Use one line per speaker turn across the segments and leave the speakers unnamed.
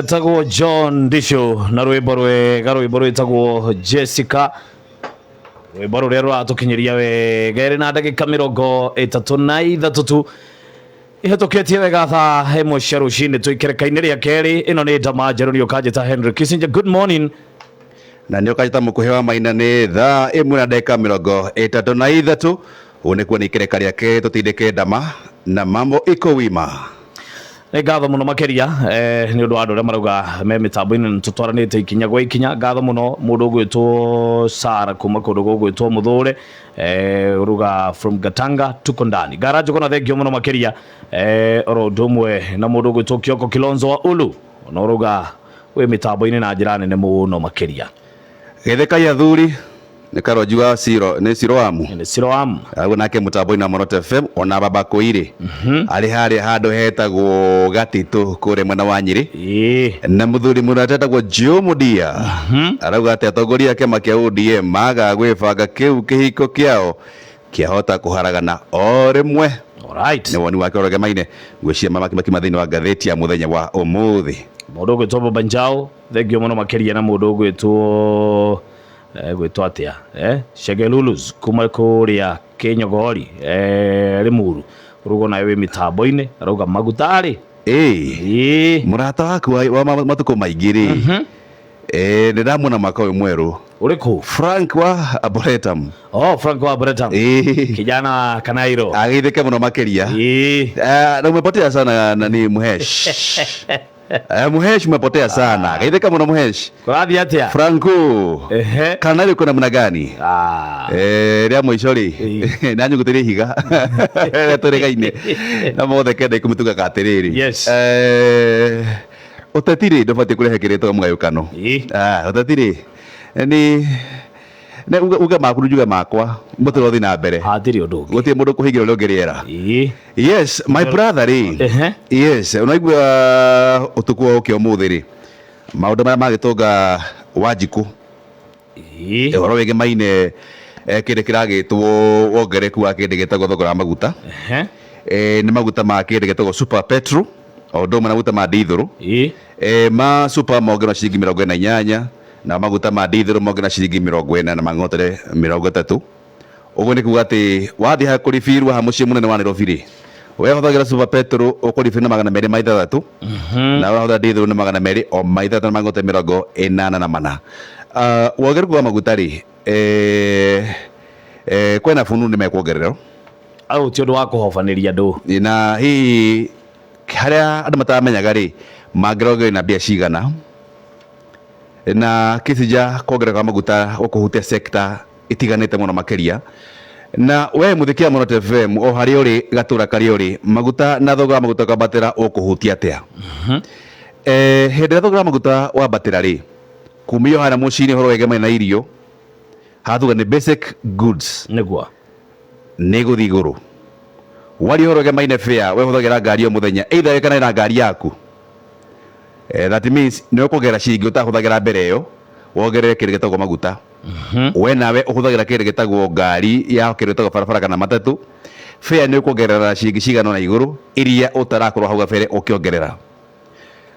Tago John Disho na rwimbo rwitagwo Jessica, rwimbo ruria rwatukinyiria wega iri na ndagika 33 ihetoketie wega thaa hemwe cia rucini tuikereka-ini ria keri. Ino ni ndama njeru ni ukajita Henry Kissinger. Good morning.
Na ni ukajita mukuhewa maina ni thaa imwe na ndagika 33 unekuwa ni kereka ria keri tutindike ndama na mambo iko wima.
Ngatho muno makeria ni undu andu aria marauga me mitambo-ini nitutwaranite ikinya gwa ikinya. Ngatho muno mundu ugwitwo Sara kuma kundu gugwitwo Muthure uruga from Gatanga tuko ndani garage kona. Thengio muno makeria oro ndumwe na mundu ugwitwo Kioko Kilonzo wa Ulu no uruga we mitambo-ini na njira nene muno makeria.
Getheka ya thuri ni karojua siro ni siroamu
ni siroamu
agu nake mutambo-ini na Moroto FM ona baba koire ari hari hando hetagwo Gatitu kure mwena wa Nyeri na muthuri muratagwo Jomudia arauga ati atongoria kema kia ODM maga gwibanga kiu kihiko kiao kiahota kuharagana o rimwe.
Alright,
ni woni wake oroge maine gwicia mamaki mathini wa gatheti ya muthenya wa umuthi.
Mundu ugwitwo Banjao thengio muno makeria na mundu ugwitwo gwitwo atia Shegelulus kuma kuria Kenyogori Rimuru urugo nawe mitambo-ini arauga magutari
murata waku wa matuko maingiri ni ndamuna mwaka uyu mweru
uriku
Frank wa Arboretum.
Frank wa Arboretum kijana Kanairo
agithike muno makeria na umepotea sana ni Muhesh Muhesh umepotea sana. Gaitheka muno Muhesh.
Kurathi atia?
Franco. Kana kuna muna gani? Ria moicori. Na nyugutiri higa. Tore gaine. Na mothe kende kumituga katiriri.
Yes.
Utatiri ndofati kurehe kireto mugayukano. Utatiri. Ne uga makuru juga makwa mutoro thi na mbere
hatiri undu
gutie mundu kuhingira uri ungiriera. Yes, my brother yes, unaigua utuku wa ukio muthiri maundu mara magitunga Wanjiku oro wege maine kinde kiragitwo wongereku wa kinde gitagwo Thogora maguta ni maguta ma kinde gitagwo super petrol o ndo maguta ma diesel ma super mogero ciringi 48 na maguta ma diesel mogena ciringi 40 na mangotere 30. Uguo ni kuga ati wathi ha kuribirwa ha mucii munene wa Nairobi ri we hothagira super petrol ukuribira na 260 na we hothagira diesel na 200 o maitha na mangote 84 wogeru wa maguta ri kwena fununu mekwongerero
au ti undu wa kuhofaniria ndu
na hi haria andu matamenyaga ri mangiroge na bia cigana na kisija kuongerera maguta ukuhutia sekta itiganite muno makeria. Na we muthikia Moroto FM o hari uri gatura kari uri maguta na thogora maguta kabatira ukuhutia atia hende thogora maguta wa batira ri kumio hara mucini horo wege mai na irio hathuga ni basic goods
nigwa
neguthi iguru wari horo wege mai na fare we huthagira ngari o muthenya either kana na ngari yaku that means no kugera ciringi utahuthagira mbere yo wongerere kiri gitagwo maguta we nawe uhuthagira kiri gitagwo ngari ya kiri gitagwo barabara kana matatu fare ni kuongerera ciringi cigana na iguru iria utarakorwo hau gabere ukiongerera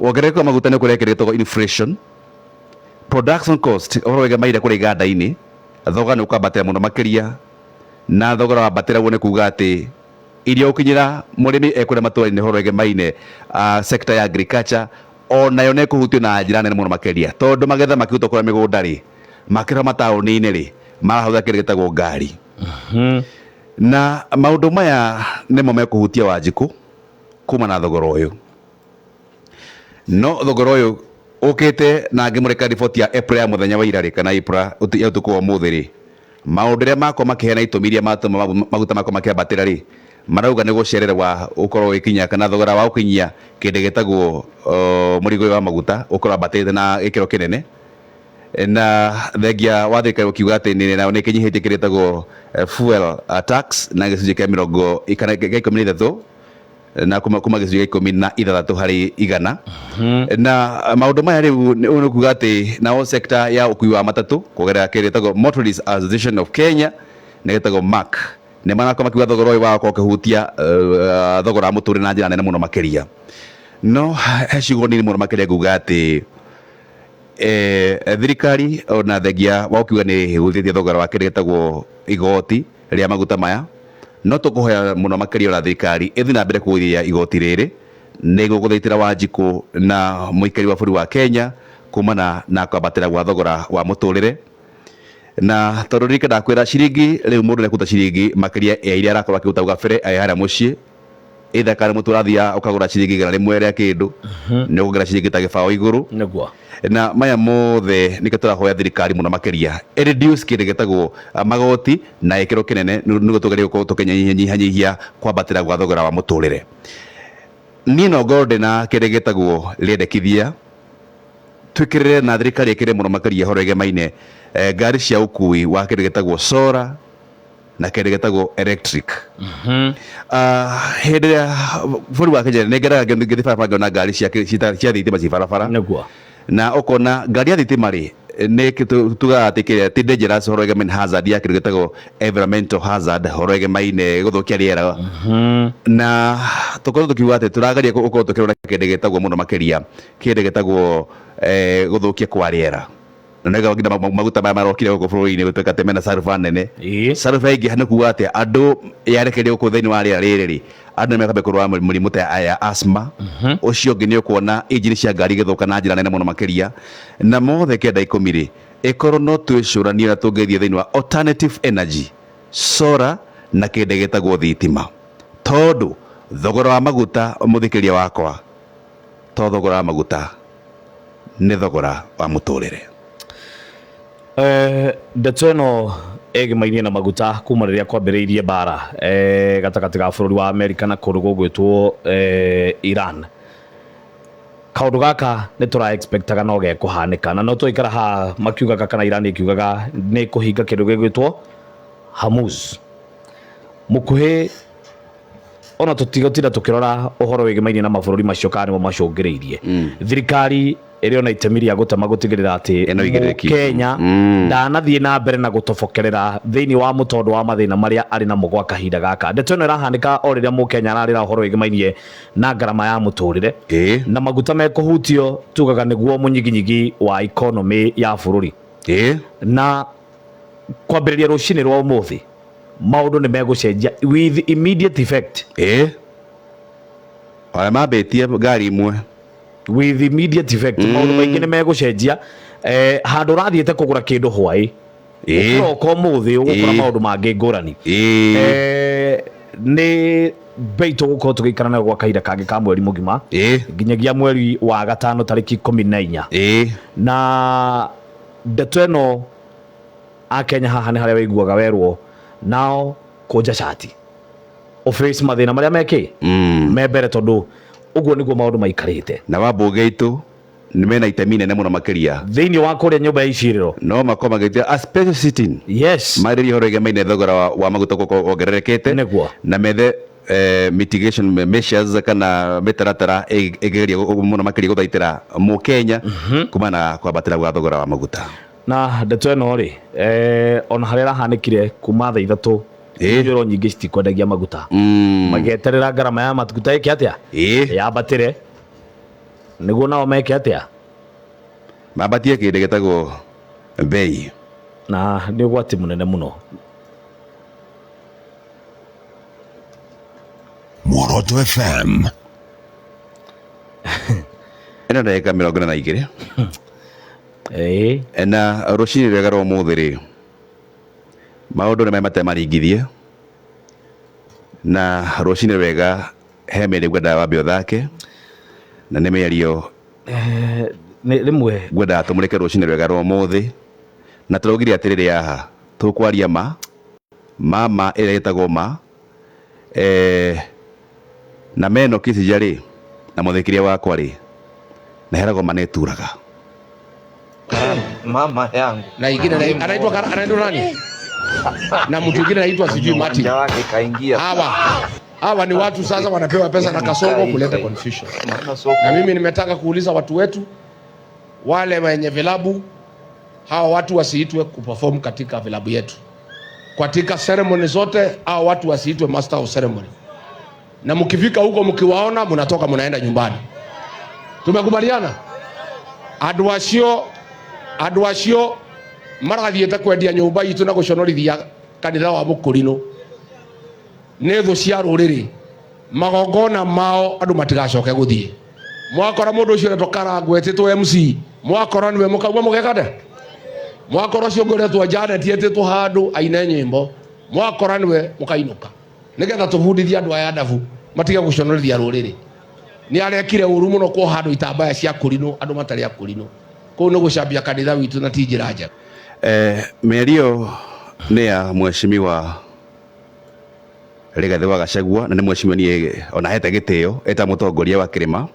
wongerere kwa maguta ni kuria kiri gitagwo inflation production cost orowega maire kuri ganda-ini thogora ni ukambatira muno makeria na thogora wa batira wone kuga ati iria ukinyira murimi ekure matwari ni horowege maine sector ya agriculture onayo ne kuhutio na njira nene muno makeria tondu magetha makirutwo kuria migunda ri makira mataoni-ini ri marahutha kindu gitagwo ngari na maundu maya nimo mekuhutia Wanjiku kuma na thogora uyu no thogora uyu ukite na ngimureka riboti ya April ya muthenya wa ira ri kana April ya utuku wa umuthi ri maundu ria makwa makihena itumi iria matuma maguta makwa makiambatira ri marauga ni gucererwa ukorwo wikinya kana thogora wa ukinyia kindu gitagwo murigo wa maguta ukorwo ambatite na gikiro kinene na thengia wa thirikari ukiuga ati ni kinyihitie kindu gitagwo fuel tax na gicunjĩ kia 13 na kuma gicunjĩ kia 16 hari igana na maundu maya riu ni kuga ati nao sector ya ukui wa matatu kugerera kindu gitagwo Motorists Association of Kenya na gitagwo MAC ni manako makiuga thogora uyu wako ukihutia thogora wa muturire na njira nene muno makiria no hecigo nini muno makiria kuga ati thirikari ona thengia wa ukiuga ni huthitie thogora wa kindu gitagwo igoti ria maguta maya no tukuhoya muno makiria ona thirikari ithi na mbere kuthia igoti riri niguo guthaitira Wanjiku na muikari wa bũrũri wa Kenya kumana na kwambatira gwa thogora wa muturire na tondu rike ndakwira ciringi riu mundu nekuta ciringi makiria ya iria arakorwo akiruta gabere ayahara mucii itha kana mutu rathia ukagura ciringi igana rimwe ria kindu ni ukugura ciringi ta gibao iguru
niguo
na maya mothe nike turahoya thirikari muno makiria reduce kindu gitagwo magoti na ikiro kinene niguo tugerie gukorwo tukinyihanyihia kwambatira gwa thogora wa muturire nino gorde na kindu gitagwo riendekithia twikirire na thirikari ikire muno makiria horo igemaine ngari cia ukui wa kindu gitagwo solar na kindu gitagwo electric hindi ria bũrũri wa Kenya nengeraga ngithi barabara ngona ngari cia thitima ci barabara
niguo
na ukona ngari ya thitima ri ni tugaga ati ti dangerous horo igemaine hazard ya kindu gitagwo environmental hazard horo igemaine guthukia riera na tukorwo tukiuga ati turagaria gukorwo tukirona kindu gitagwo muno makiria kindu gitagwo guthukia kwa riera nega ngina maguta maya marokire guko bũrũri-inĩ gũtuĩka atĩ mena saruba nene saruba ĩngĩ nĩ kuga atĩ andũ yarekerio gũkũ thĩinĩ wa rĩera rĩrĩ rĩ andũ nĩ mekambe kũrũa mũrimũ ta ya asthma ũcio ũngĩ nĩ ũkuona injini cia ngari igĩthũka na njĩra nene mũno makĩria na mothe kenda ikũmi rĩ ĩkorwo no twĩcũranie na tũngĩthiĩ thĩinĩ wa alternative energy solar na kĩndũ gĩtagwo thitima tondũ thogora wa maguta mũthikĩria wakwa to thogora wa maguta nĩ thogora wa mũtũrĩre
ndeto ĩno ĩgĩmainie na maguta kuma rĩrĩa kwambĩrĩirie mbara gatagatĩ ga bũrũri wa Amerika na kũndũ gũgwĩtwo Iran kaũndũ gaka nĩ tũra expectaga no gekũhanĩka na no tũikara haha makiugaga kana Iran ĩkiugaga nĩ kũhinga kĩndũ gĩgwĩtwo Hormuz mũkuhĩ ona tũtigotinda tũkĩrora ũhoro wĩgĩmainie na mabũrũri macio kana nĩmo macũngĩrĩirie thirikari ĩrĩ ona itemi rĩa gũtema gũtigĩrĩra atĩ Kenya ndanathiĩ na mbere na gũtobokerera thĩinĩ wa mũtondo wa mathĩna marĩa arĩ namo gwa kahinda gaka ndeto ĩno ĩrahanĩka o rĩrĩa mũkenya ararĩra ũhoro wĩgĩmainie na ngarama ya mũtũrĩre na maguta mekũhutio tugaga nĩguo mũnyiginyigi wa economy ya bũrũri na kwambĩrĩria rũcinĩ rwa ũmũthĩ maũndũ nĩ megũcenjia with immediate effect
arĩa mambĩtie ngari imwe
with immediate effect maũndũ maingĩ nĩ megũcenjia handũ ũrathiĩte kũgũra kĩndũ hwaĩ ũkĩroka ũmũthĩ ũgũkora maũndũ mangĩ ngũrani nĩ bei tũgũkorwo tũgĩikara nayo gwa kahinda kangĩ ka mweri mũgima nginyagia mweri wa gatano tarĩki 14 na ndeto ĩno akenya haha nĩ harĩa wĩiguaga werwo nao kũnja cati face mathĩna marĩa mekĩ me mbere tondũ ũguo nĩguo maũndũ maikarĩte
na wambunge itũ nĩ mena itemi nene mũno makĩria
thĩinĩ wa kũrĩa nyũmba ya icirĩro
no makorwo magĩtia a special sitting marĩrie ũhoro wĩgĩmaine thogora wa maguta wongererekete
nĩguo
na methe mitigation measures kana mĩtaratara ĩgeria mũno makĩria gũthaitĩra mũkenya kumana kwambatĩra gwa thogora wa maguta
na ndeto ĩno rĩ ona harĩa ĩrahanĩkire kuma thaa ithatũ njũro nyingĩ citikwendagia maguta magĩeterera ngarama ya maguta ĩke atĩa yambatĩre nĩguo nao meke atĩa
mambatie kĩndũ gĩtagwo bei
na nĩ ũgwati mũnene mũno
Muoroto FM
ena ndagĩka 42 na rũcinĩ rwega rwa ũmũthĩ rĩ maũndũ nĩ mate maringithie na rũcinĩ rwega he mĩrĩ ngwendaga wambe ũthake na nĩ mĩario
rĩmwe
ngwendaga tũmũrĩke rũcinĩ rwega rwa ũmũthĩ na tũraugire atĩrĩrĩ haha tũkwaria ma ĩrĩa ĩtagwo ma na meno Kisija rĩ na mũthikĩria wakwa rĩ na heragwo maneturaga
mama yangu
na ingine anaitwa nani na mtu mwingine anaitwa sijui Martin. Hawa ni watu sasa wanapewa pesa na Kasongo kuleta confusion. Na mimi nimetaka kuuliza watu wetu wale wenye vilabu, hawa watu wasiitwe kuperform katika vilabu yetu. Katika ceremony zote hawa watu wasiitwe master of ceremony. Na mkifika huko mkiwaona mnatoka mnaenda nyumbani. Tumekubaliana? Adwasio marathiĩte kwendia nyũmba itũ na gũconorithia kanitha wa Mũkũrinũ nĩ thũ cia rũrĩrĩ magongona mao andũ matigacoke gũthiĩ. Mwakora mũndũ ũcio ũretokarangwo etĩtwo MC mwakora nĩwe mũkauma mũgekade mwakora ũcio ngoretwo Janet etĩtwo handũ aine nyĩmbo mwakora nĩwe mũkainũka nĩgetha tũbundithie andũ aya ndabu matige gũconorithia rũrĩrĩ. Nĩ arekire ũru mũno kwa handũ itambaya cia Kũrinũ andũ matarĩ a Kũrinũ kũu nĩ gũcambia kanitha witũ na ti njĩra njega.
Mĩario nĩ ya mheshimiwa Rigathĩ wa Gachagua na nĩ mheshimiwa niĩ ona hete gĩtĩo eta mũtongoria wa kĩrĩma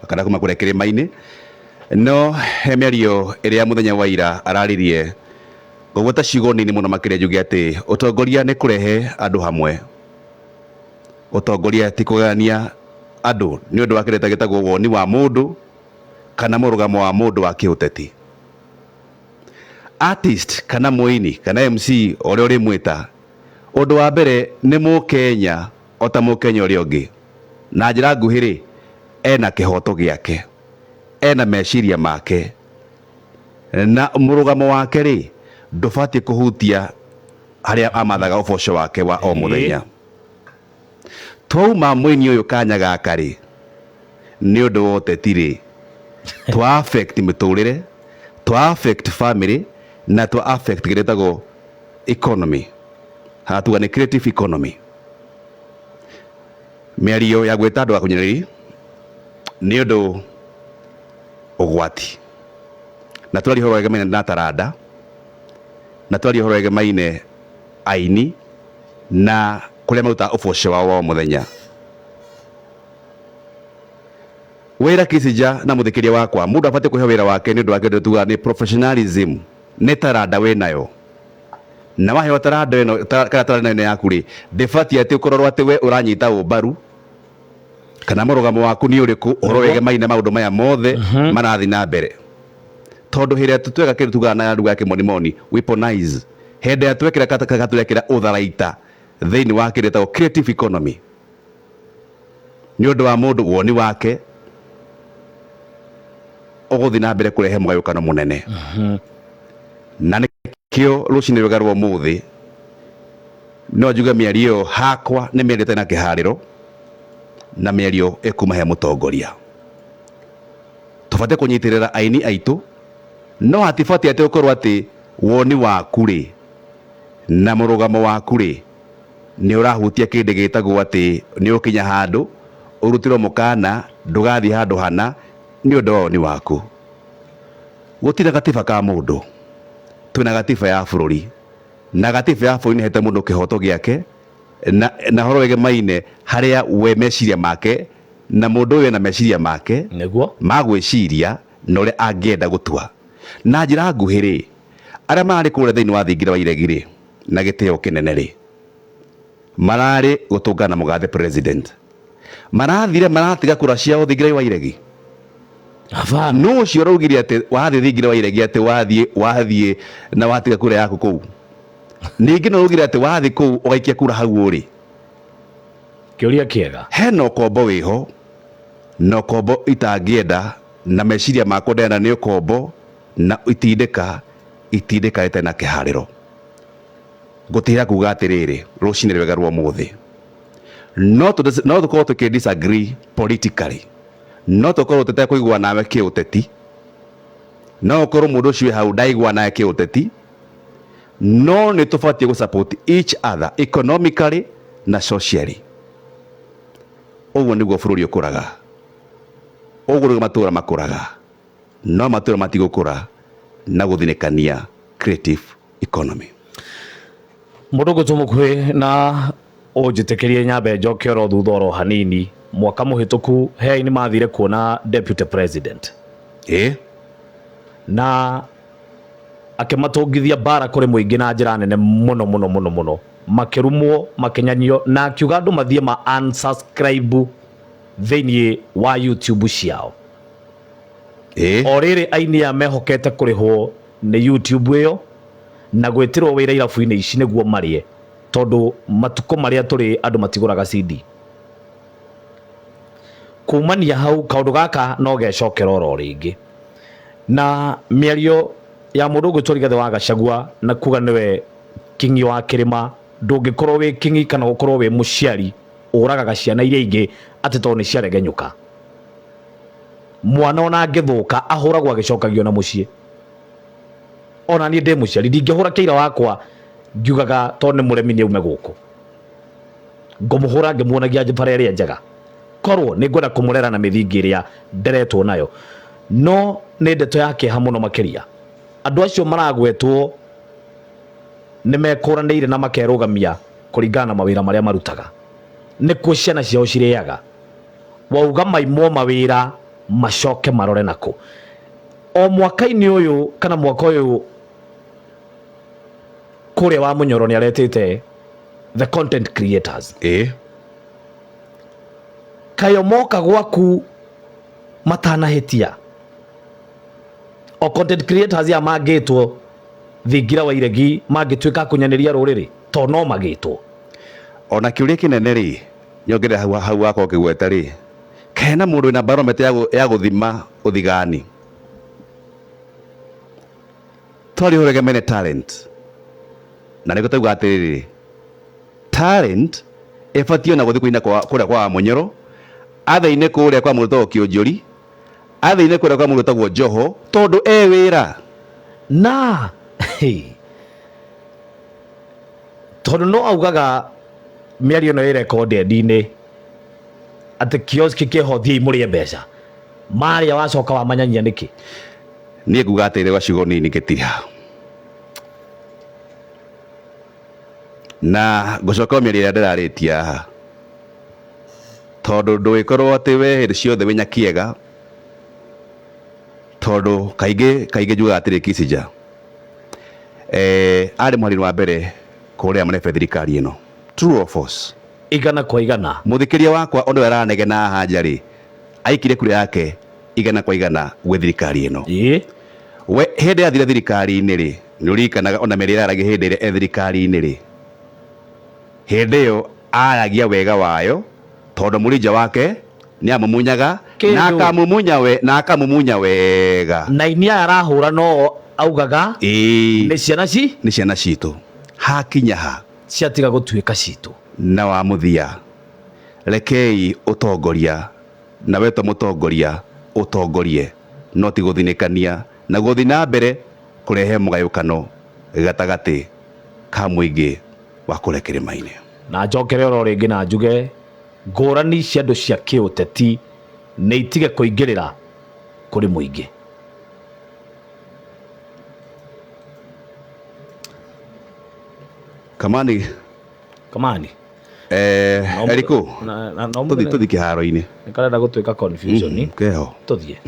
kana kuma kũrĩa kĩrĩma-inĩ no he mĩario ĩrĩa mũthenya wa ira araririe koguo ta ciugo nini mũno makĩria njuge atĩ ũtongoria nĩ kũrehe andũ hamwe. Ũtongoria ti kũgania andũ nĩ ũndũ wa kĩrĩa gĩtagwo woni wa mũndũ kana mũrũgamo wa mũndũ wa kĩũteti. Artist kana mũini kana MC ũrĩa ũrĩ mwĩta ũndũ wa mbere nĩ Mũkenya ota Mũkenya ũrĩa ũngĩ na njĩra nguhĩ rĩ ena kĩhoto gĩake ena meciria make na mũrũgamo wake rĩ ndũbatiĩ kũhutia harĩa amathaga ũboco wake wa o mũthenya. Twauma mũini ũyũ kanya gaka rĩ nĩ ũndũ wa ũteti rĩ twa affect mĩtũrĩre twa affect family na twa affect gĩtagwo economy hatuga nĩ creative economy. Mĩario ya gwĩta andũ a kũnyarĩri nĩ ũndũ ũgwati na twari horo wega maine na taranda na twari horo wega maine aini na kũrĩa maruta ũboco wao wa mũthenya. Wĩra Kisija na mũthikĩria wakwa mũndũ abatiĩ kũhe wĩra wake nĩ ũndũ wa kĩndũ tuga nĩ professionalism nĩ taranda wĩnayo na waheo taranda ĩno kana taranda yaku rĩ ndĩbatiĩ atĩ ũkorwo atĩ we ũranyita ũmbaru kana mũrũgamo waku nĩ ũrĩkũ ũhoro wega maine maũndũ maya mothe marathi na mbere tondũ hĩrĩa tũtweka kĩndũ tugaga na lugha ya kĩmonimoni weaponize hĩndĩ ya twekĩra katũrekĩra ũtharaita thĩinĩ wa kĩndũ gĩtagwo creative economy nĩ ũndũ wa mũndũ woni wake ũgũthi na mbere kũrehe mũgayũkano mũnene. Na nĩkĩo rũcinĩ rwega rwa ũmũthĩ no njuge mĩario hakwa nĩ mĩendete na kĩharĩro na mĩario ĩkuma he mũtongoria. Tũbatiĩ kũnyitĩrĩra aini aitũ no hatibatiĩ atĩ ũkorwo atĩ woni waku rĩ na mũrũgamo waku rĩ nĩ ũrahutia kĩndũ gĩtagwo atĩ nĩ ũkinya handũ ũrutĩrwo mũkana ndũgathiĩ handũ hana nĩ ũndũ wa woni waku. Gũtirĩ gatiba ka mũndũ twĩna gatiba ya bũrũri na gatiba ya bũrũri nĩhete mũndũ kĩhoto gĩake na horo wege maine harĩa we meciria make na mũndũ ũyũ na meciria make
nĩguo
magwĩciria na ũrĩa angĩenda gũtua na njĩra nguhĩ rĩ arĩa mararĩ kũrĩa thĩinĩ wa thingira wa iregi rĩ na gĩtĩo kĩnene rĩ mararĩ gũtũngana mũgathe president marathire maratiga kura ciao thingira wa iregi. No ũcio ũraugire atĩ wathiĩ thingira wa iregi atĩ wathiĩ na watiga kura yaku kũu ningĩ no ũraugire atĩ wathiĩ kũu ũgaikia kura hau ũrĩ.
Kĩũria kĩega
hena ũkombo wĩho na ũkombo itangĩenda na meciria makwa ndena nĩ ũkombo na itindĩka rĩtarĩ na kĩharĩro. Ngũtĩra kuga atĩrĩrĩ rũcinĩ rwega rwa ũmũthĩ no tũkorwo tũkĩ disagree politically no tokorwo tete kuigwa nawe kiuteti no korwo mundu ucio hau ndaigwa nawe kiuteti no ni tubatie gu support each other economically na socially. Uguo niguo bururi ukuraga, uguo niguo matura makuraga, no matura matigukura na guthinekania creative economy.
Mundu gutumukwe na ujitekerie nyambe njoke ro thutha ro hanini mwaka muhituku hei ni mathire kuona deputy president na akimatungithia bara kuri muingi na njira nene muno makirumwo makenyanio na akiuga andu mathie ma unsubscribe thini wa YouTube ciao oriri aini ya mehokete kurihwo ni YouTube iyo na gwetirwo wira irabu-ini ici niguo marie tondu matuko maria turi andu matiguraga CD. Kumania hau kaundu gaka no gecokera oro ringi na miario ya mundu gwitwo Rigathi wa Gachagua na kuga niwe kingi wa kirima ndungikorwo wi kingi kana gukorwo wi muciari uragaga ciana iria ingi ati to ni ciaregenyuka mwana ona ngithuka ahuragwo agicokagio na mucie. Ona ni ndi muciari ndingihura kiira wakwa ngiugaga to ni muremi ni ume guku ngumuhura ngimuonagia njibara iria njega korwo ni ngwenda kumurera na mithingi iria nderetwo nayo no ni ndeto yake hamuno makiria andu acio maragwetwo ni mekuranire na makerugamia kuringana na mawira maria marutaga ni ku ciana ciao cireaga wauga maimwo mawira macoke marore nako o mwaka-ini uyu kana mwaka uyu kuria wa Munyoro ni aretete the content creators kayo moka gwaku matanahitia o content creators ya magitwo thingira wa iregi magitwika kunyaniria ruriri to no magitwo
ona kiuria kinene ri nyongere hau wako kigweta ri kena mundu na barometer ya guthima uthigani tori horege mene talent na niko tauga atiriri talent efatio na guthi kuina kwa Munyoro athaine kuria kwa mundu Kionjuri athaine kuria kwa mundu tagwo Joho tondu wira
na tondu no augaga miario no record endine ati kioski kihothie murie mbeca maria wacoka wa manyanyia niki
nie nguga atire wacigo nini gitira na gucoka miario ya ndiraritia tondu ndwikorwo ati we hindi ciothe winya kiega tondu kaige juga atire kisija ari mwariri wa mbere kuria manefe thirikari ino true or false
igana kwa igana
muthikiria wakwa ondu aranegena haja ri aikire kure yake igana kwa igana gwe thirikari ino we hindi athire thirikari-ini ri ni urikanaga ona merira aragi hindi ire thirikari-ini ri hindi yo aragia wega wayo tondu murija wake ni amumunyaga na akamumunya wega
na inia arahura no augaga ni
ciana citu hakinya ha
ciatiga gutuika citu
na wa muthia rekei utongoria na weto mutongoria utongorie no ti guthinikania na guthi na mbere kurehe mugayukano gatagati ka muingi wa kurekeremaine
na njokere oro ringi na njuge ngurani cia andu cia kiuteti ni itige kuingirira kuri muingi
kamani Eriko tuthi kiharo-ini
nikarenda gutwika confusion
keho
tuthie